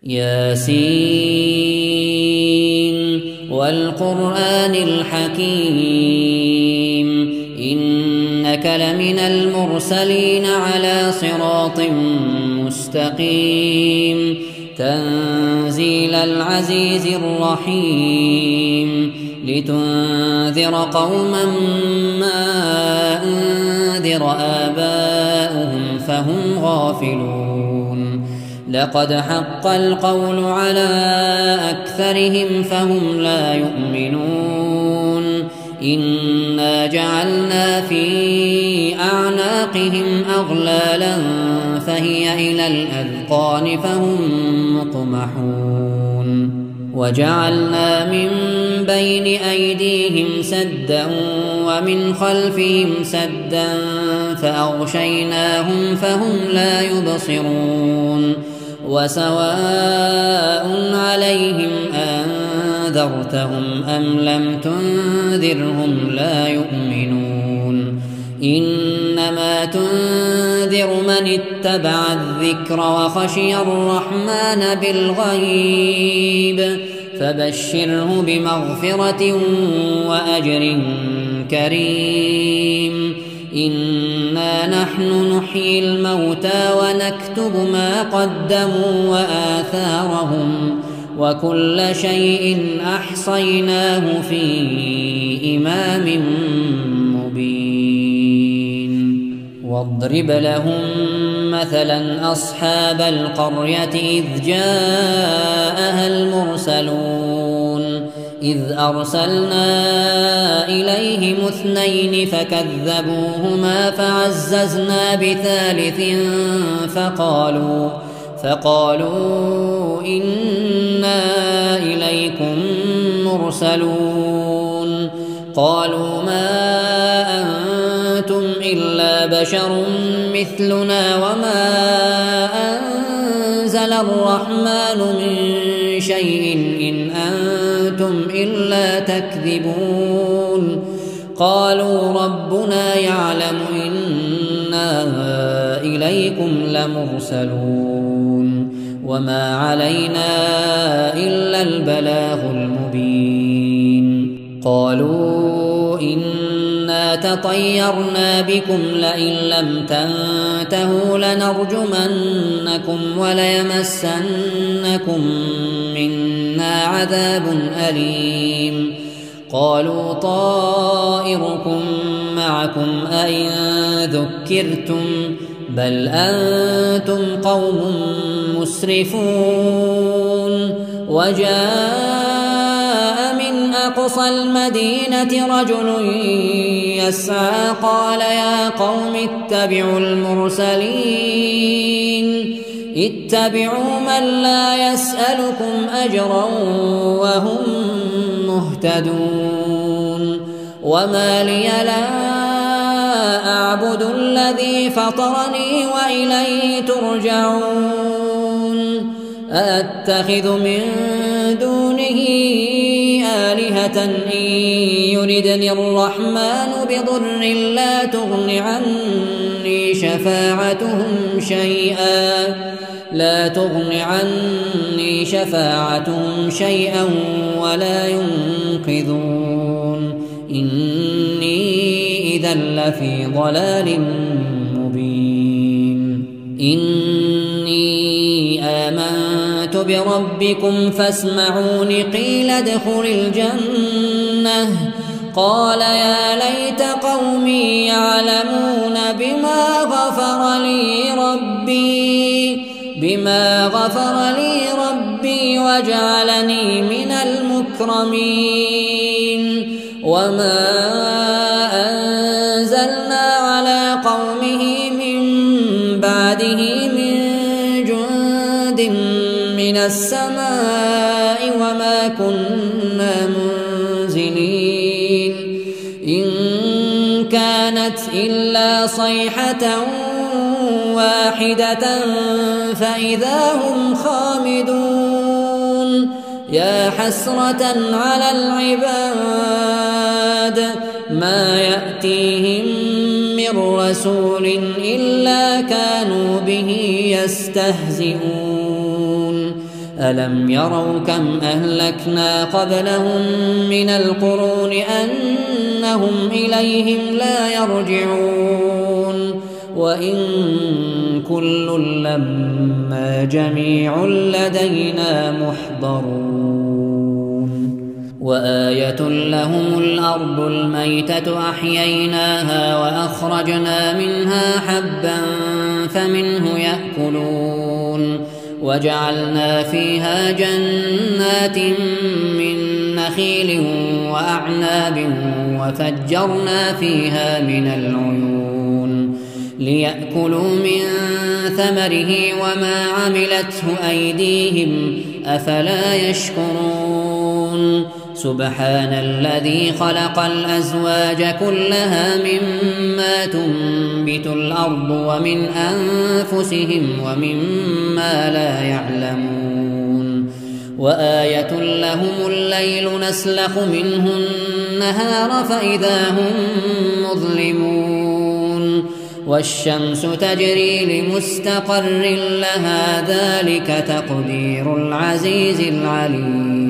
ياسين والقرآن الحكيم إنك لمن المرسلين على صراط مستقيم تنزيل العزيز الرحيم لتنذر قوما ما أنذر آباؤهم فهم غافلون لقد حق القول على أكثرهم فهم لا يؤمنون إنا جعلنا في أعناقهم أغلالا فهي إلى الأذقان فهم مقمحون وجعلنا من بين أيديهم سدا ومن خلفهم سدا فأغشيناهم فهم لا يبصرون وسواء عليهم أنذرتهم أم لم تنذرهم لا يؤمنون إنما تنذر من اتبع الذكر وخشي الرحمن بالغيب فبشره بمغفرة وأجر كريم إنا نحن نحيي الموتى ونكتب ما قدموا وآثارهم وكل شيء أحصيناه في إمام مبين واضرب لهم مثلا أصحاب القرية إذ جاءها المرسلون إذ أرسلنا إليهم 2 فكذبوهما فعززنا بثالث فقالوا إنا إليكم مرسلون قالوا ما أنتم إلا بشر مثلنا وما أنزل الرحمن من شيء إن أنتم إلا تكذبون قالوا ربنا يعلم إنا إليكم لمرسلون وما علينا إلا البلاغ المبين قالوا إنا تطيرنا بكم لئن لم تنتهوا لنرجمنكم وليمسنكم منا عذاب أليم قالوا طائركم معكم أئن ذكرتم بل أنتم قوم مسرفون وجاء من أقصى المدينة رجل يسعى قال يا قوم اتبعوا المرسلين اتبعوا من لا يسألكم أجرا وهم مهتدون وما لي لا أعبد الذي فطرني وإليه ترجعون أتخذ من دونه آلهة إن يردني الرحمن بضر لا تغن عني شفاعتهم شيئا ولا ينقذون إني إذا لفي ضلال مبين إني آمنت بربكم فاسمعون قيل ادخل الجنة قال يا ليت قومي يعلمون بما غفر لي ربي وجعلني من المكرمين وما أنزلنا على قومه من بعده من جند من السماء وما كنا منزلين إن كانت إلا صيحة واحدة فإذا هم خامدون يا حسرة على العباد ما يأتيهم من رسول إلا كانوا به يستهزئون ألم يروا كم أهلكنا قبلهم من القرون أنهم إليهم لا يرجعون وإن كل لما جميع لدينا محضرون وآية لهم الأرض الميتة أحييناها وأخرجنا منها حبا فمنه يأكلون وجعلنا فيها جنات من نخيل وأعناب وفجرنا فيها من العيون ليأكلوا من ثمره وما عملته أيديهم أفلا يشكرون سبحان الذي خلق الأزواج كلها مما تنبت الأرض ومن أنفسهم ومما لا يعلمون وآية لهم الليل نسلخ منه النهار فإذا هم مظلمون والشمس تجري لمستقر لها ذلك تقدير العزيز العليم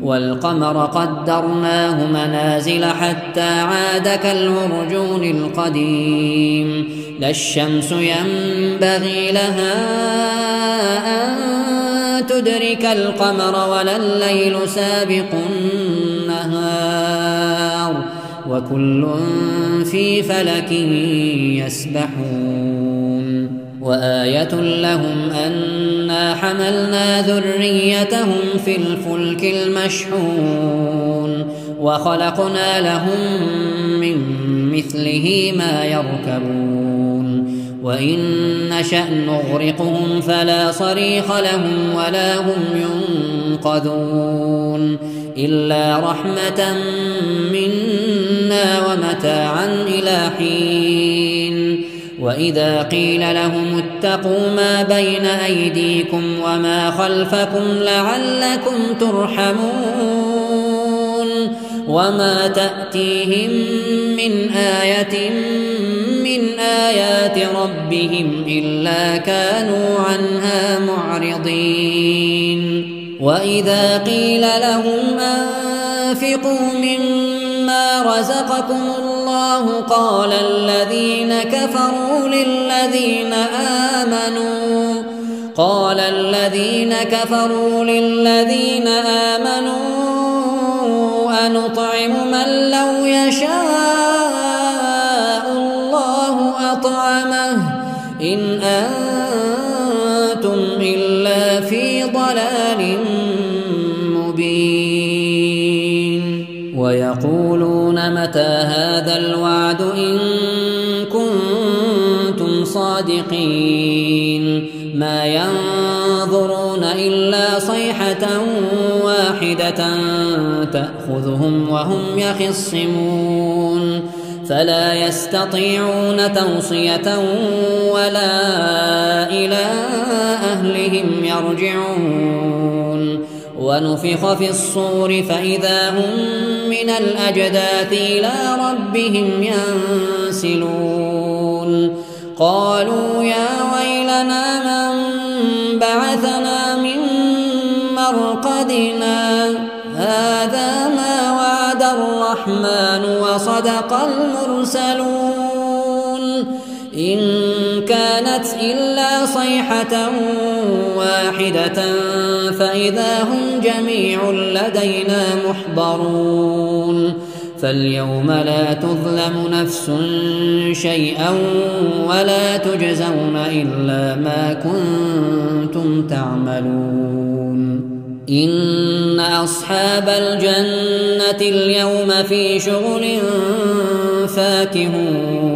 والقمر قدرناه منازل حتى عاد كالعرجون القديم لا الشمس ينبغي لها أن تدرك القمر ولا الليل سابق النهار وكل في فلك يسبحون وآية لهم أنا حملنا ذريتهم في الفلك المشحون وخلقنا لهم من مثله ما يركبون وإن نشأ نغرقهم فلا صريخ لهم ولا هم ينقذون إلا رحمة منا ومتاعا إلى حين وإذا قيل لهم اتقوا ما بين أيديكم وما خلفكم لعلكم ترحمون وما تأتيهم من آية من آيات ربهم إلا كانوا عنها معرضين وإذا قيل لهم أنفقوا مما رزقكم الله قال الذين كفروا للذين آمنوا أنطعم من لو يشاء الله أطعمه إن أنتم إلا في ضلال مبين ويقولون متى هذا الوعد إن كنتم صادقين ما ينظرون إلا صيحة واحدة تأخذهم وهم يخصمون فلا يستطيعون توصية ولا إلى أهلهم يرجعون ونفخ في الصور فإذا هم من الأجداث إلى ربهم ينسلون قالوا يا ويلنا من بعثنا من مرقدنا هذا ما وعد الرحمن وصدق المرسلون إن كانت إلا صيحة واحدة فإذا هم جميع لدينا محضرون فاليوم لا تظلم نفس شيئا ولا تجزون إلا ما كنتم تعملون إن أصحاب الجنة اليوم في شغل فاكهون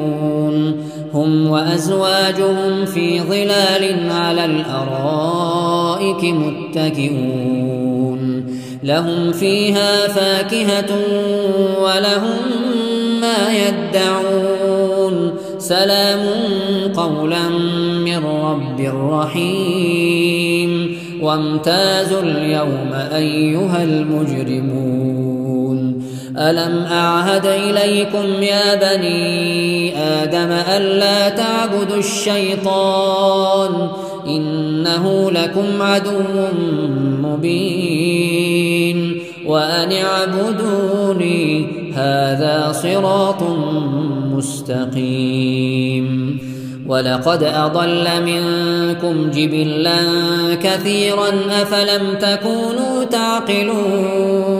هم وأزواجهم في ظلال على الأرائك متكئون لهم فيها فاكهة ولهم ما يدعون سلام قولا من رب رحيم وامتازوا اليوم أيها المجرمون ألم أعهد إليكم يا بني آدم ألا تعبدوا الشيطان إنه لكم عدو مبين وأن اعبدوني هذا صراط مستقيم ولقد أضل منكم جبلا كثيرا أفلم تكونوا تعقلون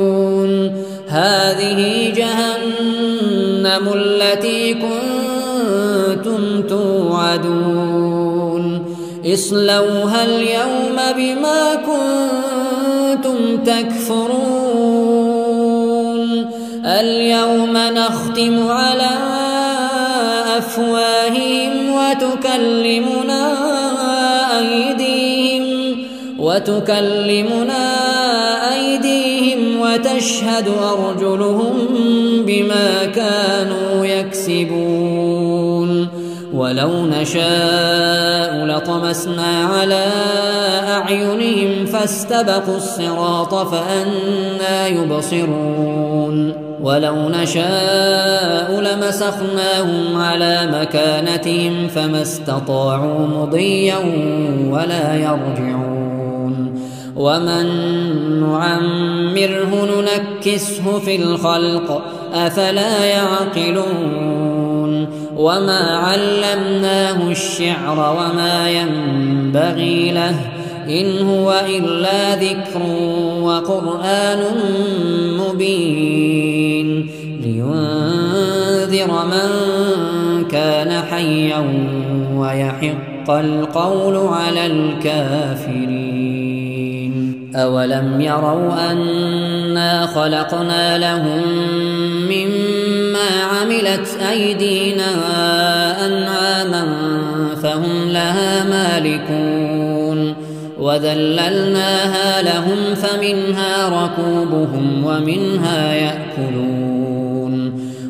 هذه جهنم التي كنتم توعدون اصلوها اليوم بما كنتم تكفرون اليوم نختم على أفواههم وتكلمنا أيديهم وتشهد أرجلهم بما كانوا يكسبون ولو نشاء لطمسنا على أعينهم فاستبقوا الصراط فأنى يبصرون ولو نشاء لمسخناهم على مكانتهم فما استطاعوا مضيا ولا يرجعون ومن نعمره ننكسه في الخلق أفلا يعقلون وما علمناه الشعر وما ينبغي له إن هو إلا ذكر وقرآن مبين لينذر من كان حيا ويحق القول على الكافرين أولم يروا أنا خلقنا لهم مما عملت أيدينا أنعاما فهم لها مالكون وذللناها لهم فمنها ركوبهم ومنها يأكلون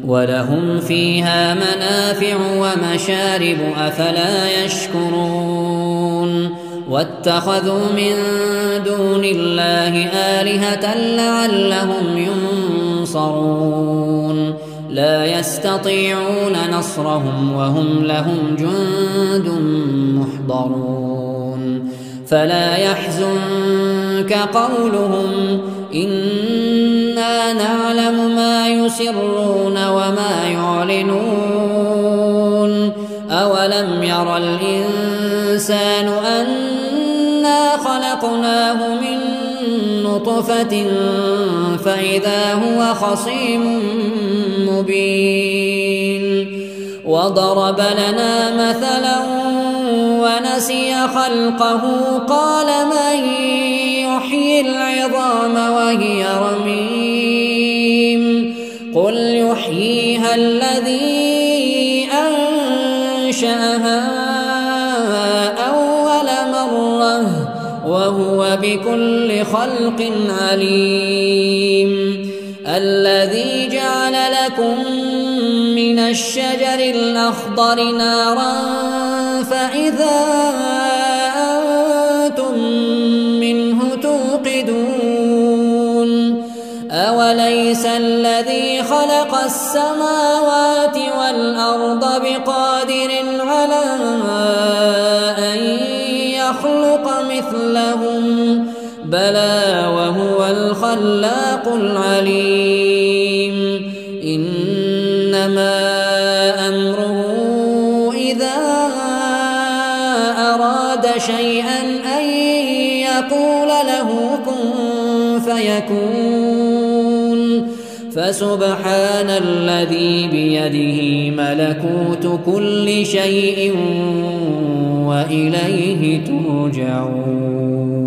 ولهم فيها منافع ومشارب أفلا يشكرون واتخذوا من دون الله آلهة لعلهم ينصرون لا يستطيعون نصرهم وهم لهم جند محضرون فلا يحزنك قولهم إنا نعلم ما يسرون وما يعلنون أولم ير الإنسان أنا خلقناه من نطفة فإذا هو خصيم مبين وضرب لنا مثلا ونسي خلقه قال من يحيي العظام وهي رميم قل يحييها الذي أنشأها أول مرة وهو بكل خلق عليم الذي جعل لكم من الشجر الأخضر نارا فإذا أنتم منه توقدون أوليس الذي خلق السماوات والأرض بقادر على أن يخلق مثلهم بلى وهو الخلاق العليم إنما أمره إذا أراد شيئا أن يقول له كن فيكون فسبحان الذي بيده ملكوت كل شيء وإليه ترجعون.